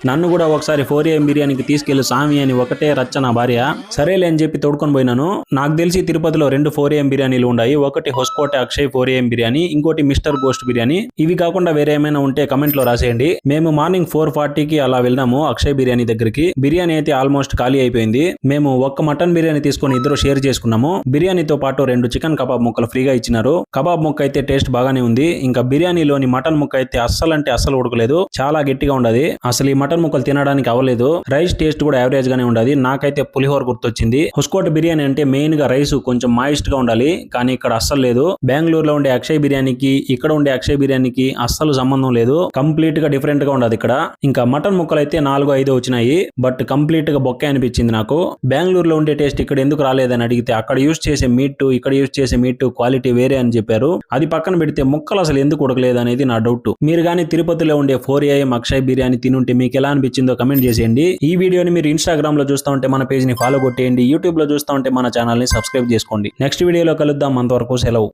నన్ను కూడా ఒకసారి 4AM బిర్యానీకి తీసుకెళ్లి సామి అని ఒకటే రచ్చ నా భార్య. సరేలే అని చెప్పి తోడుకొని పోయినాను. నాకు తెలిసి తిరుపతిలో 2 4AM బిర్యానీలు ఉన్నాయి. ఒకటి హొస్కోట అక్షయ్ 4AM బిర్యానీ, ఇంకోటి మిస్టర్ గోస్ట్ బిర్యానీ. ఇవి కాకుండా వేరే ఏమైనా ఉంటే కమెంట్ లో రాసేయండి. మేము మార్నింగ్ 4:40కి అలా వెళ్ళాము అక్షయ్ బిర్యానీ దగ్గరికి. బిర్యానీ అయితే ఆల్మోస్ట్ ఖాళీ అయిపోయింది. మేము ఒక్క మటన్ బిర్యానీ తీసుకొని ఇద్దరు షేర్ చేసుకున్నాము. బిర్యానీతో పాటు 2 చికెన్ కబాబ్ ముక్కలు ఫ్రీగా ఇచ్చినారు. కబాబ్ ముక్క అయితే టేస్ట్ బాగానే ఉంది. ఇంకా బిర్యానీలోని మటన్ ముక్క అయితే అస్సలు ఉడకలేదు. చాలా గట్టిగా ఉండదు. అసలు ఈ మటన్ ముక్కలు తినడానికి అవ్వలేదు. రైస్ టేస్ట్ కూడా యావరేజ్ గానే ఉండదు. నాకైతే పులిహోర గుర్తొచ్చింది. హుస్కోట బిర్యానీ అంటే మెయిన్ గా రైస్ కొంచెం మాయిస్ట్ గా ఉండాలి, కానీ ఇక్కడ అస్సలు లేదు. బెంగళూరులో ఉండే అక్షయ్ బిర్యానీకి ఇక్కడ ఉండే అక్షయ్ బిర్యానీకి అస్సలు సంబంధం లేదు. కంప్లీట్ గా డిఫరెంట్ గా ఉండదు ఇక్కడ. ఇంకా మటన్ ముక్కలు అయితే 4-5 వచ్చినాయి. బట్ కంప్లీట్ గా బొక్కే అనిపించింది నాకు. బెంగళూరులో ఉండే టేస్ట్ ఇక్కడ ఎందుకు రాలేదని అడిగితే అక్కడ యూజ్ చేసే మీట్ ఇక్కడ యూజ్ చేసే మీట్ క్వాలిటీ వేరే అని చెప్పారు. అది పక్కన పెడితే ముక్కలు అసలు ఎందుకు ఉడకలేదు అనేది నా డౌట్. మీరు కానీ తిరుపతిలో ఉండే 4AM అక్షయ్ బిర్యానీ తినుంటే మీకు ఎలా అనిపించిందో కమెంట్ చేసేయండి. ఈ వీడియోని మీరు ఇన్స్టాగ్రామ్ లో చూస్తా ఉంటే మన పేజ్ ని ఫాలో కొట్టేయండి. యూట్యూబ్ లో చూస్తా ఉంటే మన ఛానల్ ని సబ్స్క్రైబ్ చేసుకోండి. నెక్స్ట్ వీడియోలో కలుద్దాం. అంతవరకు సెలవు.